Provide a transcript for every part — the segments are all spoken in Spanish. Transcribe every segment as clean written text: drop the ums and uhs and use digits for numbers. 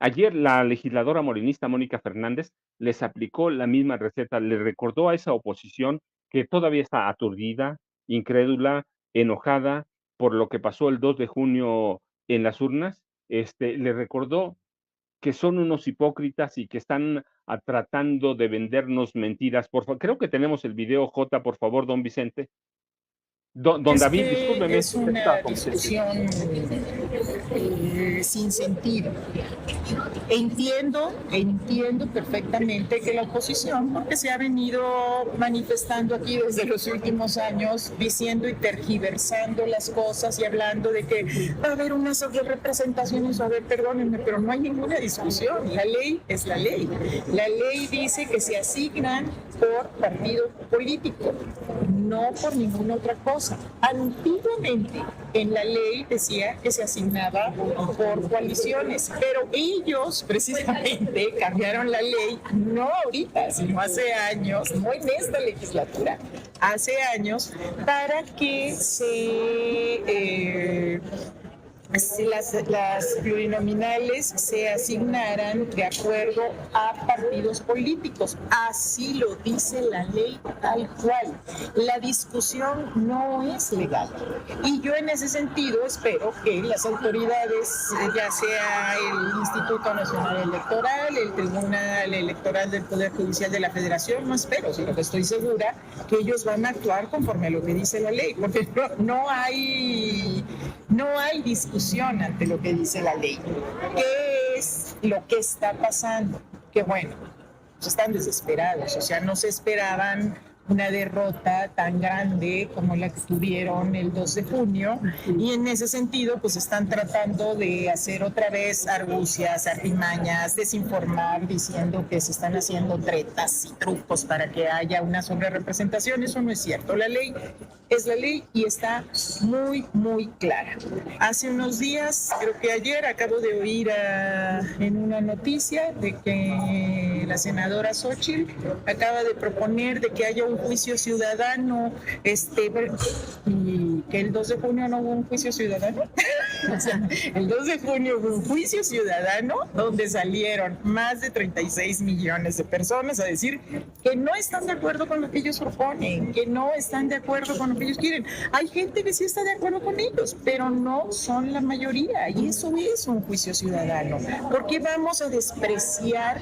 Ayer la legisladora morenista Mónica Fernández les aplicó la misma receta, le recordó a esa oposición que todavía está aturdida, incrédula, enojada por lo que pasó el 2 de junio en las urnas, le recordó que son unos hipócritas y que están tratando de vendernos mentiras. Por favor, creo que tenemos el video, J, por favor, don Vicente. Don Es David, que discúlpeme, es es que estaba una con Vicente. discusión sin sentido. Entiendo perfectamente que la oposición, porque se ha venido manifestando aquí desde los últimos años, diciendo y tergiversando las cosas y hablando de que va a haber una sobrerepresentación. A ver, perdónenme, pero no hay ninguna discusión. La ley es la ley. La ley dice que se asignan por partido político, no por ninguna otra cosa. Antiguamente en la ley decía que se asignaba por coaliciones, pero ellos precisamente cambiaron la ley, no ahorita, sino hace años, no en esta legislatura, hace años, para que las plurinominales se asignaran de acuerdo a partidos políticos. Así lo dice la ley tal cual. La discusión no es legal. Y yo en ese sentido espero que las autoridades, ya sea el Instituto Nacional Electoral, el Tribunal Electoral del Poder Judicial de la Federación, no espero, sino que estoy segura que ellos van a actuar conforme a lo que dice la ley, porque no hay discusión ante lo que dice la ley. ¿Qué es lo que está pasando? Que bueno, pues están desesperados, o sea, no se esperaban una derrota tan grande como la que tuvieron el 2 de junio y en ese sentido pues están tratando de hacer otra vez argucias, artimañas, desinformar diciendo que se están haciendo tretas y trucos para que haya una sobrerepresentación. Eso no es cierto. La ley es la ley y está muy clara. Hace unos días, creo que ayer, acabo de oír en una noticia de que la senadora Xóchitl acaba de proponer de que haya un juicio ciudadano, y que el 2 de junio no hubo un juicio ciudadano. O sea, el 2 de junio hubo un juicio ciudadano donde salieron más de 36 millones de personas a decir que no están de acuerdo con lo que ellos proponen, que no están de acuerdo con lo que ellos quieren. Hay gente que sí está de acuerdo con ellos, pero no son la mayoría, y eso es un juicio ciudadano. ¿Por qué vamos a despreciar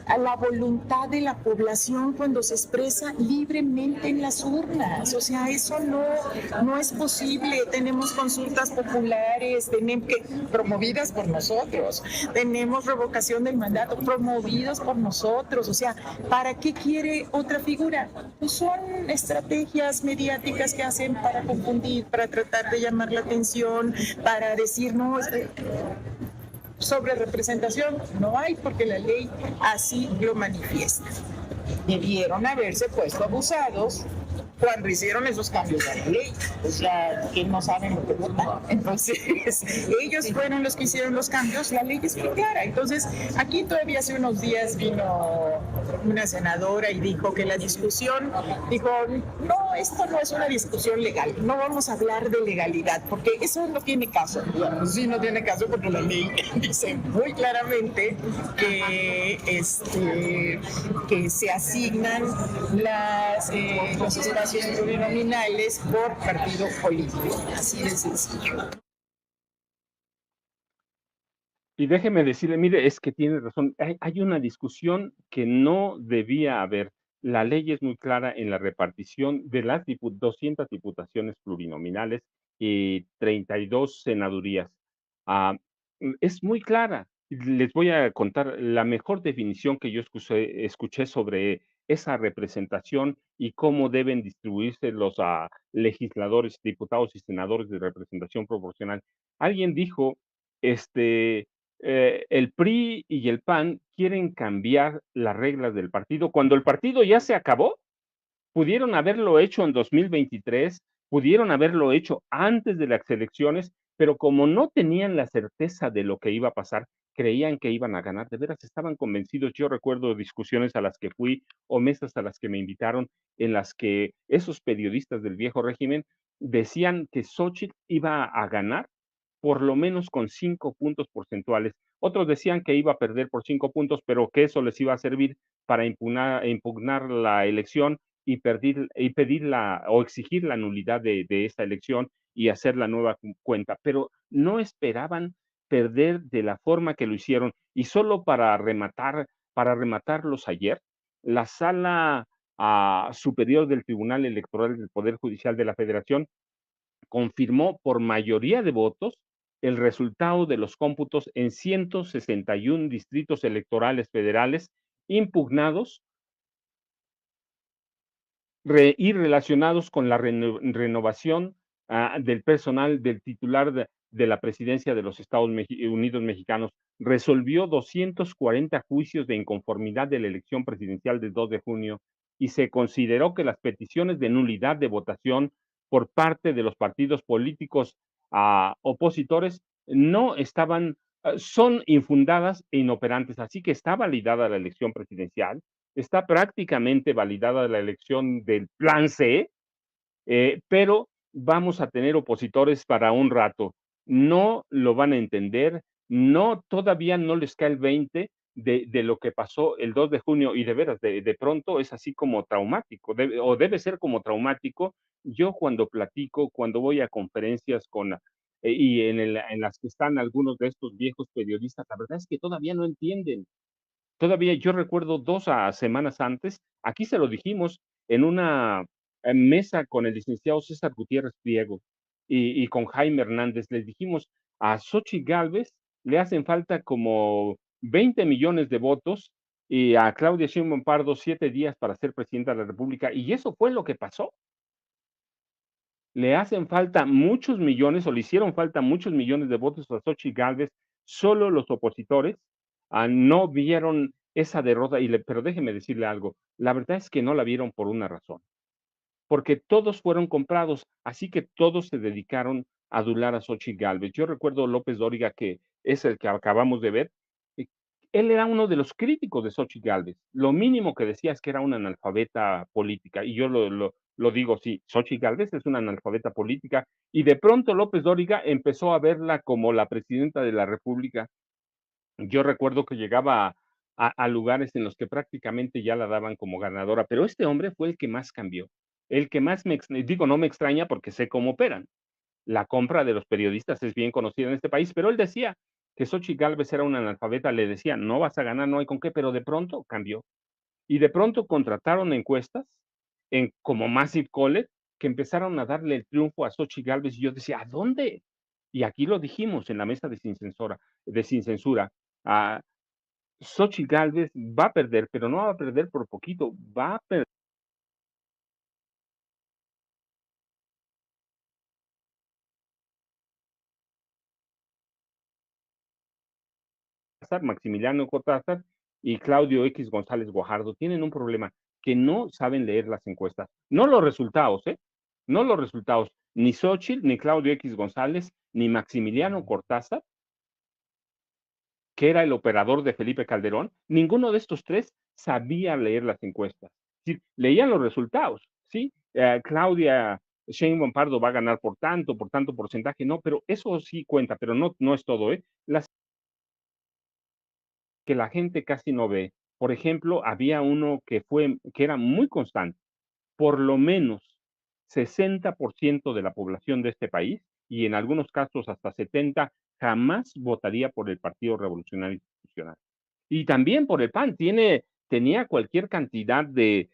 a la voluntad de la población cuando se expresa libremente en las urnas? O sea, eso no es posible. Tenemos consultas populares, promovidas por nosotros, tenemos revocación del mandato promovidos por nosotros. O sea, ¿para qué quiere otra figura? Pues son estrategias mediáticas que hacen para confundir, para tratar de llamar la atención, para decir, no, sobre representación no hay porque la ley así lo manifiesta. Debieron haberse puesto abusados cuando hicieron esos cambios a la ley, o sea, que no saben lo que votan. Entonces, ellos fueron los que hicieron los cambios, la ley es muy clara. Entonces, aquí todavía hace unos días vino una senadora y dijo que la discusión, dijo, no, esto no es una discusión legal, no vamos a hablar de legalidad, porque eso no tiene caso. Bueno, sí, no tiene caso porque la ley dice muy claramente que se asignan los espacios plurinominales por partido político. Así de sencillo. Y déjeme decirle, mire, es que tiene razón, hay una discusión que no debía haber. La ley es muy clara en la repartición de las 200 diputaciones plurinominales y 32 senadurías. Ah, es muy clara. Les voy a contar la mejor definición que yo escuché sobre esa representación y cómo deben distribuirse los legisladores, diputados y senadores de representación proporcional. Alguien dijo, este, el PRI y el PAN quieren cambiar las reglas del partido cuando el partido ya se acabó. Pudieron haberlo hecho en 2023, pudieron haberlo hecho antes de las elecciones, pero como no tenían la certeza de lo que iba a pasar, creían que iban a ganar, de veras estaban convencidos. Yo recuerdo discusiones a las que fui o mesas a las que me invitaron, en las que esos periodistas del viejo régimen decían que Xóchitl iba a ganar por lo menos con 5 puntos porcentuales. Otros decían que iba a perder por 5 puntos, pero que eso les iba a servir para impugnar la elección y pedir la o exigir la nulidad de esta elección y hacer la nueva cuenta, pero no esperaban perder de la forma que lo hicieron. Y solo para rematarlos ayer, la Sala Superior del Tribunal Electoral del Poder Judicial de la Federación confirmó por mayoría de votos el resultado de los cómputos en 161 distritos electorales federales impugnados y relacionados con la renovación del personal del titular de la presidencia de los Estados Unidos mexicanos. Resolvió 240 juicios de inconformidad de la elección presidencial del 2 de junio y se consideró que las peticiones de nulidad de votación por parte de los partidos políticos opositores no estaban, son infundadas e inoperantes. Así que está validada la elección presidencial, está prácticamente validada la elección del plan C, pero vamos a tener opositores para un rato. No lo van a entender, no, todavía no les cae el 20 de lo que pasó el 2 de junio y de veras, de pronto es así como traumático, o debe ser como traumático. Yo cuando platico, cuando voy a conferencias y en las que están algunos de estos viejos periodistas, la verdad es que todavía no entienden. Todavía yo recuerdo 2 semanas antes, aquí se lo dijimos en una, mesa con el licenciado César Gutiérrez Priego y con Jaime Hernández, les dijimos: "A Xochitl Gálvez le hacen falta como 20 millones de votos y a Claudia Sheinbaum Pardo 7 días para ser presidenta de la república", y eso fue lo que pasó. Le hacen falta muchos millones, o le hicieron falta muchos millones de votos a Xochitl Gálvez, solo los opositores no vieron esa derrota, pero déjeme decirle algo, la verdad es que no la vieron por una razón, porque todos fueron comprados, así que todos se dedicaron a adular a Xochitl Gálvez. Yo recuerdo López Dóriga, que es el que acabamos de ver, eh, él era uno de los críticos de Xochitl Gálvez. Lo mínimo que decía es que era una analfabeta política, y yo lo digo, sí, Xochitl Gálvez es una analfabeta política, y de pronto López Dóriga empezó a verla como la presidenta de la república. Yo recuerdo que llegaba a lugares en los que prácticamente ya la daban como ganadora, pero este hombre fue el que más cambió, el que más digo, no me extraña porque sé cómo operan. La compra de los periodistas es bien conocida en este país, pero él decía que Xochitl Gálvez era una analfabeta, le decía: "No vas a ganar, no hay con qué", pero de pronto cambió. Y de pronto contrataron encuestas como Massive Caller, que empezaron a darle el triunfo a Xochitl Gálvez, y yo decía: "¿A dónde?". Y aquí lo dijimos en la mesa Sin Censura, ah, Xochitl Gálvez va a perder, pero no va a perder por poquito, va a pasar Maximiliano Cortázar y Claudio X González Guajardo. Tienen un problema, que no saben leer las encuestas, no los resultados, ¿eh? No los resultados. Ni Xochitl, ni Claudio X González, ni Maximiliano Cortázar, que era el operador de Felipe Calderón, ninguno de estos tres sabía leer las encuestas. Sí, leían los resultados, ¿sí? Claudia Sheinbaum Pardo va a ganar por tanto porcentaje, no, pero eso sí cuenta, pero no es todo, ¿eh? Las que la gente casi no ve. Por ejemplo, había uno que era muy constante, por lo menos 60% de la población de este país, y en algunos casos hasta 70, jamás votaría por el Partido Revolucionario Institucional. Y también por el PAN, tenía cualquier cantidad de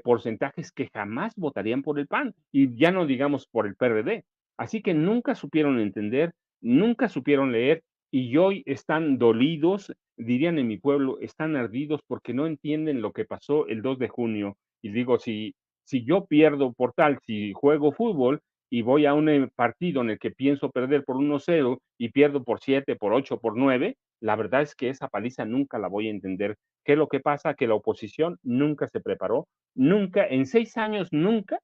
porcentajes que jamás votarían por el PAN, y ya no digamos por el PRD. Así que nunca supieron entender, nunca supieron leer, y hoy están dolidos, dirían en mi pueblo, están ardidos porque no entienden lo que pasó el 2 de junio. Y digo, si yo pierdo por tal, si juego fútbol y voy a un partido en el que pienso perder por 1-0 y pierdo por 7, por 8, por 9, la verdad es que esa paliza nunca la voy a entender. ¿Qué es lo que pasa? Que la oposición nunca se preparó, nunca, en 6 años, nunca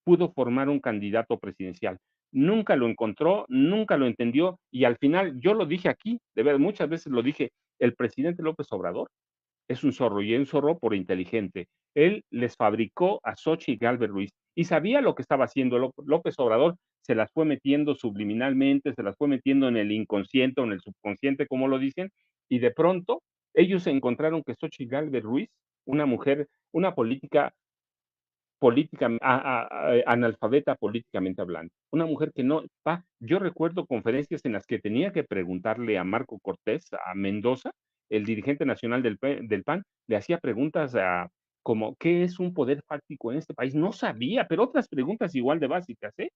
pudo formar un candidato presidencial. Nunca lo encontró, nunca lo entendió, y al final, yo lo dije aquí, de ver, muchas veces lo dije, el presidente López Obrador es un zorro, y es un zorro por inteligente. Él les fabricó a Xochitl Gálvez Ruiz y sabía lo que estaba haciendo. López Obrador se las fue metiendo subliminalmente, se las fue metiendo en el inconsciente o en el subconsciente, como lo dicen, Y de pronto, ellos encontraron que Xóchitl Gálvez Ruiz, una mujer, una política, analfabeta políticamente hablando. Una mujer que no, yo recuerdo conferencias en las que tenía que preguntarle a Marco Cortés, a Mendoza, el dirigente nacional del PAN, le hacía preguntas como, ¿qué es un poder fáctico en este país? No sabía, pero otras preguntas igual de básicas, ¿eh?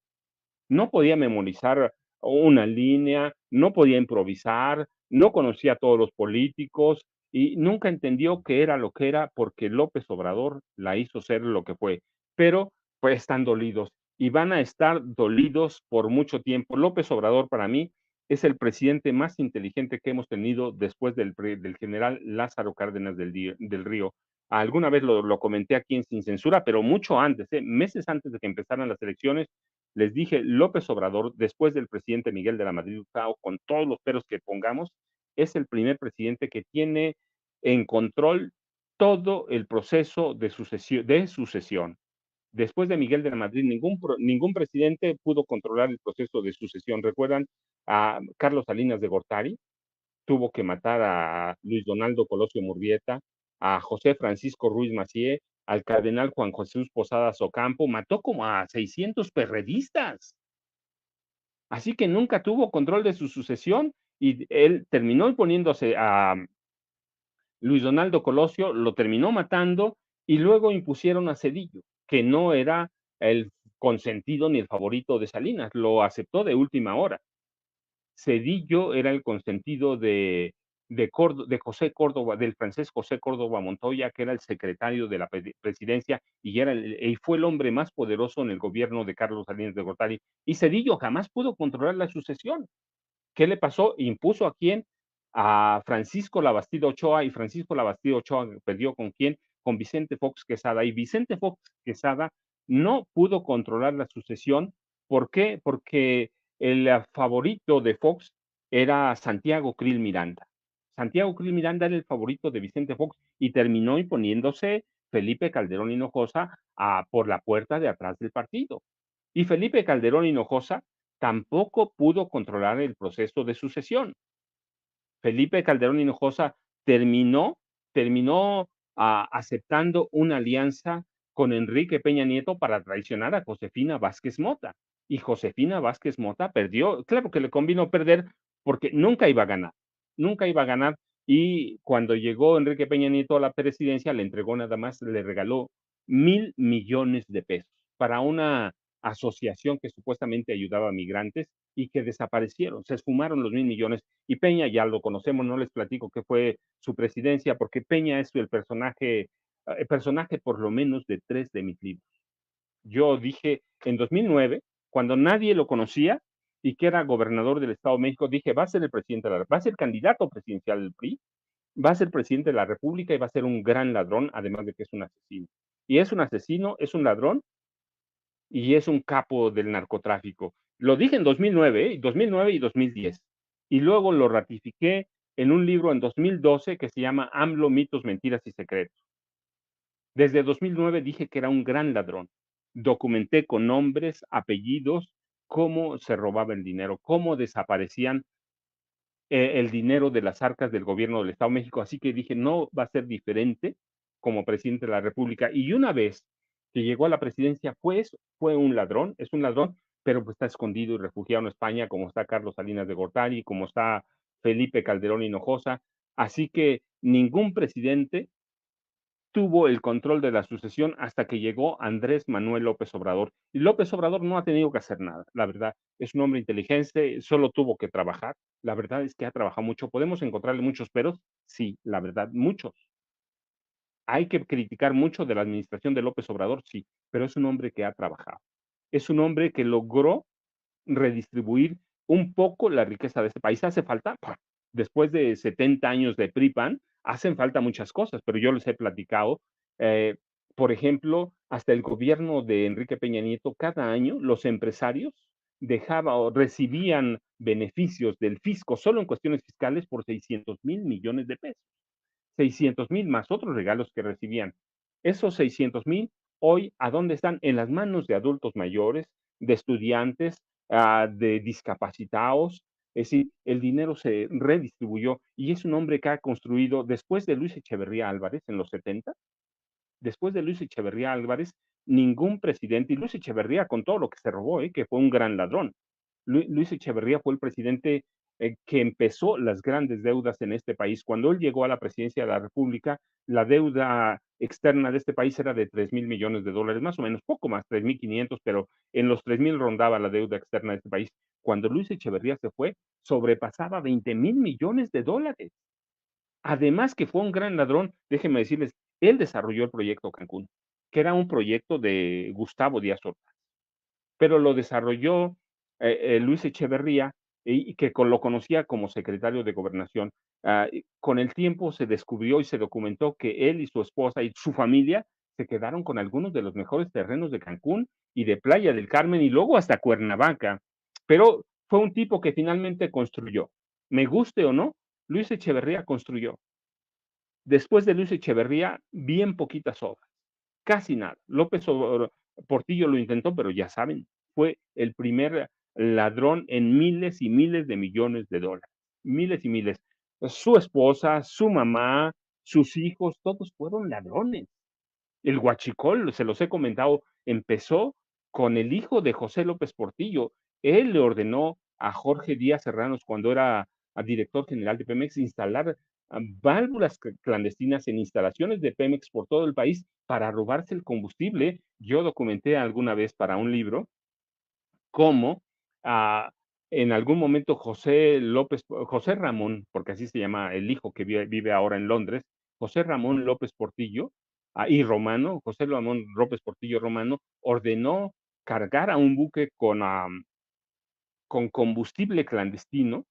No podía memorizar una línea, no podía improvisar, no conocía a todos los políticos y nunca entendió qué era lo que era porque López Obrador la hizo ser lo que fue. Pero pues están dolidos y van a estar dolidos por mucho tiempo. López Obrador para mí es el presidente más inteligente que hemos tenido después del general Lázaro Cárdenas del Río. Alguna vez lo comenté aquí en Sin Censura, pero mucho antes, meses antes de que empezaran las elecciones, les dije, López Obrador, después del presidente Miguel de la Madrid Hurtado, con todos los peros que pongamos, es el primer presidente que tiene en control todo el proceso de sucesión. Después de Miguel de la Madrid, ningún presidente pudo controlar el proceso de sucesión. ¿Recuerdan a Carlos Salinas de Gortari? Tuvo que matar a Luis Donaldo Colosio Murrieta, a José Francisco Ruiz Macié, al cardenal Juan Jesús Posadas Ocampo, mató como a 600 perredistas. Así que nunca tuvo control de su sucesión y él terminó imponiéndose a Luis Donaldo Colosio, lo terminó matando y luego impusieron a Cedillo, que no era el consentido ni el favorito de Salinas, lo aceptó de última hora. Cedillo era el consentido de José Córdoba, del francés José Córdoba Montoya, que era el secretario de la presidencia y fue el hombre más poderoso en el gobierno de Carlos Salinas de Gortari. Y Cedillo jamás pudo controlar la sucesión. ¿Qué le pasó? Impuso a quién? A Francisco Labastida Ochoa, y Francisco Labastida Ochoa perdió con quién? Con Vicente Fox Quesada. Y Vicente Fox Quesada no pudo controlar la sucesión. ¿Por qué? Porque el favorito de Fox era Santiago Krill Miranda. Santiago Krill Miranda era el favorito de Vicente Fox y terminó imponiéndose Felipe Calderón Hinojosa por la puerta de atrás del partido. Y Felipe Calderón Hinojosa tampoco pudo controlar el proceso de sucesión. Felipe Calderón Hinojosa terminó aceptando una alianza con Enrique Peña Nieto para traicionar a Josefina Vázquez Mota. Y Josefina Vázquez Mota perdió, claro que le convino perder porque nunca iba a ganar. Y cuando llegó Enrique Peña Nieto a la presidencia, le entregó nada más, le regaló 1,000 millones de pesos para una asociación que supuestamente ayudaba a migrantes y que desaparecieron, se esfumaron los 1,000 millones. Y Peña ya lo conocemos, no les platico qué fue su presidencia, porque Peña es el personaje por lo menos de 3 de mis libros. Yo dije en 2009, cuando nadie lo conocía y que era gobernador del Estado de México, dije, va a ser el presidente va a ser candidato presidencial del PRI, va a ser presidente de la República y va a ser un gran ladrón, además de que es un asesino. Y es un asesino, es un ladrón y es un capo del narcotráfico. Lo dije en 2009, 2009 y 2010. Y luego lo ratifiqué en un libro en 2012 que se llama AMLO, mitos, mentiras y secretos. Desde 2009 dije que era un gran ladrón. Documenté con nombres, apellidos, cómo se robaba el dinero, cómo desaparecían el dinero de las arcas del gobierno del Estado de México. Así que dije, no va a ser diferente como presidente de la República. Y una vez que llegó a la presidencia, pues fue un ladrón, es un ladrón, pero pues está escondido y refugiado en España, como está Carlos Salinas de Gortari, como está Felipe Calderón Hinojosa. Así que ningún presidente tuvo el control de la sucesión hasta que llegó Andrés Manuel López Obrador. Y López Obrador no ha tenido que hacer nada, la verdad. Es un hombre inteligente, solo tuvo que trabajar. La verdad es que ha trabajado mucho. ¿Podemos encontrarle muchos peros? Sí, la verdad, muchos. Hay que criticar mucho de la administración de López Obrador, sí, pero es un hombre que ha trabajado. Es un hombre que logró redistribuir un poco la riqueza de este país. Hace falta, después de 70 años de PRI-PAN, hacen falta muchas cosas, pero yo les he platicado. eh, por ejemplo, hasta el gobierno de Enrique Peña Nieto, cada año los empresarios dejaban o recibían beneficios del fisco solo en cuestiones fiscales por 600,000 millones de pesos. 600,000 más otros regalos que recibían. Esos 600,000 hoy, ¿a dónde están? En las manos de adultos mayores, de estudiantes, de discapacitados, Es decir, el dinero se redistribuyó y es un hombre que ha construido, después de Luis Echeverría Álvarez en los 70, después de Luis Echeverría Álvarez, ningún presidente, y Luis Echeverría con todo lo que se robó, que fue un gran ladrón. Luis Echeverría fue el presidente que empezó las grandes deudas en este país. Cuando él llegó a la presidencia de la República, la deuda externa de este país era de 3,000 millones de dólares, más o menos, poco más, 3,500, pero en los 3,000 rondaba la deuda externa de este país. Cuando Luis Echeverría se fue, sobrepasaba 20,000 millones de dólares. Además que fue un gran ladrón, déjenme decirles, él desarrolló el proyecto Cancún, que era un proyecto de Gustavo Díaz Ordaz, pero lo desarrolló Luis Echeverría y que lo conocía como secretario de Gobernación. Con el tiempo se descubrió y se documentó que él y su esposa y su familia se quedaron con algunos de los mejores terrenos de Cancún y de Playa del Carmen y luego hasta Cuernavaca. Pero fue un tipo que finalmente construyó. Me guste o no, Luis Echeverría construyó. Después de Luis Echeverría, bien poquitas obras, casi nada. Portillo lo intentó, pero ya saben, fue el primer ladrón en miles y miles de millones de dólares, miles y miles. Su esposa, su mamá, sus hijos, todos fueron ladrones. El huachicol, se los he comentado, empezó con el hijo de José López Portillo. Él le ordenó a Jorge Díaz Serranos, cuando era director general de Pemex, instalar válvulas clandestinas en instalaciones de Pemex por todo el país para robarse el combustible. Yo documenté alguna vez para un libro cómo en algún momento José Ramón, porque así se llama el hijo que vive ahora en Londres, José Ramón López Portillo y Romano, José Ramón López Portillo Romano, ordenó cargar a un buque con combustible clandestino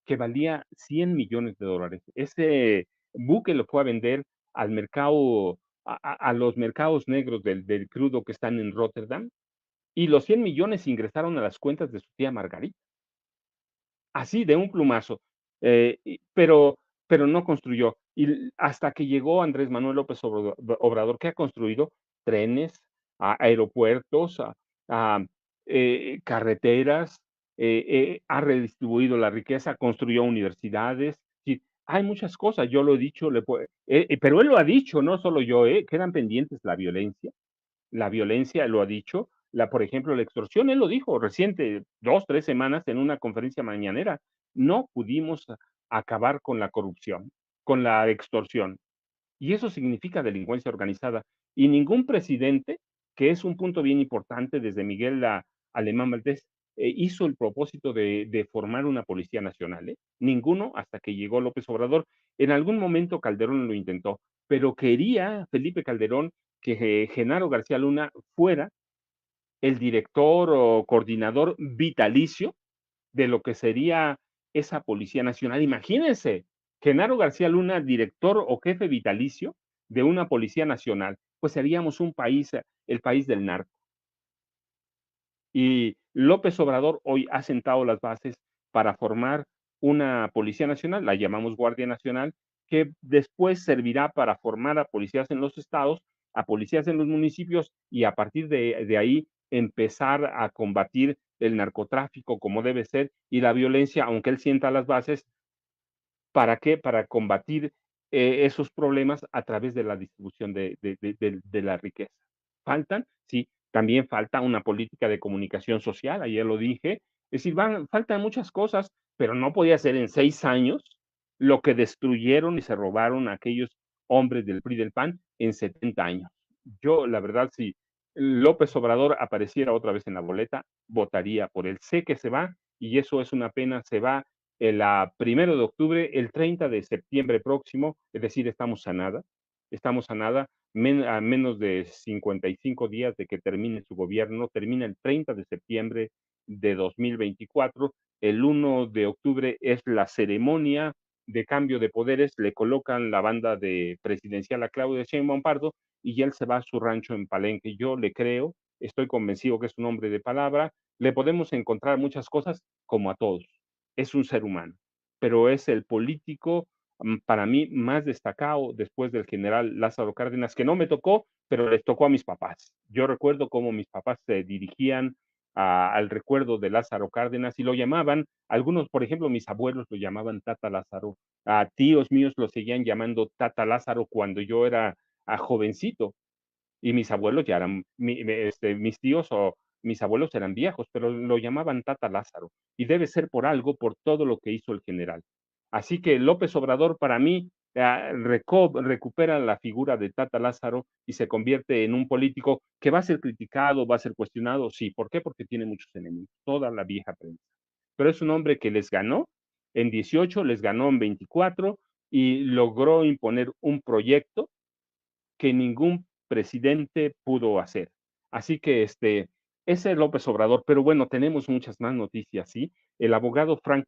que valía 100 millones de dólares. Ese buque lo fue a vender al mercado, a los mercados negros del crudo que están en Rotterdam, y los 100 millones ingresaron a las cuentas de su tía Margarita, así de un plumazo, pero no construyó. Y hasta que llegó Andrés Manuel López Obrador, que ha construido trenes, aeropuertos, a, carreteras, ha redistribuido la riqueza, construyó universidades. Sí, hay muchas cosas, yo lo he dicho, pero él lo ha dicho, no solo yo, quedan pendientes la violencia, lo ha dicho, por ejemplo, la extorsión, él lo dijo reciente, 2, 3 semanas en una conferencia mañanera, no pudimos acabar con la corrupción, con la extorsión, y eso significa delincuencia organizada. Y ningún presidente, que es un punto bien importante desde Miguel Alemán Valdés, hizo el propósito de formar una policía nacional, ninguno hasta que llegó López Obrador. En algún momento Calderón lo intentó, pero quería Felipe Calderón que Genaro García Luna fuera el director o coordinador vitalicio de lo que sería esa Policía Nacional. Imagínense, Genaro García Luna, director o jefe vitalicio de una Policía Nacional, pues seríamos un país, el país del narco. Y López Obrador hoy ha sentado las bases para formar una Policía Nacional, la llamamos Guardia Nacional, que después servirá para formar a policías en los estados, a policías en los municipios y a partir de ahí empezar a combatir el narcotráfico como debe ser y la violencia, aunque él sienta las bases. ¿Para qué? Para combatir esos problemas a través de la distribución de la riqueza. ¿Faltan? Sí, también falta una política de comunicación social, ayer lo dije. Es decir, faltan muchas cosas, pero no podía ser en 6 años lo que destruyeron y se robaron aquellos hombres del PRI del PAN en 70 años. Yo, la verdad, si López Obrador apareciera otra vez en la boleta, votaría por él. Sé que se va y eso es una pena, se va el 1 de octubre, el 30 de septiembre próximo, es decir, estamos a nada, a menos de 55 días de que termine su gobierno, termina el 30 de septiembre de 2024, el 1 de octubre es la ceremonia de cambio de poderes, le colocan la banda de presidencial a Claudia Sheinbaum Pardo y él se va a su rancho en Palenque. Yo le creo, estoy convencido que es un hombre de palabra, le podemos encontrar muchas cosas como a todos, es un ser humano, pero es el político para mí más destacado después del general Lázaro Cárdenas, que no me tocó, pero les tocó a mis papás. Yo recuerdo cómo mis papás se dirigían al recuerdo de Lázaro Cárdenas y lo llamaban, algunos, por ejemplo, mis abuelos lo llamaban Tata Lázaro, a tíos míos lo seguían llamando Tata Lázaro cuando yo era jovencito y mis abuelos ya eran, mis tíos o mis abuelos eran viejos, pero lo llamaban Tata Lázaro y debe ser por algo, por todo lo que hizo el general. Así que López Obrador para mí recupera la figura de Tata Lázaro y se convierte en un político que va a ser criticado, va a ser cuestionado, sí. ¿Por qué? Porque tiene muchos enemigos, toda la vieja prensa. Pero es un hombre que les ganó en 18, les ganó en 24 y logró imponer un proyecto que ningún presidente pudo hacer. Así que ese es López Obrador, pero bueno, tenemos muchas más noticias, ¿sí? El abogado Frank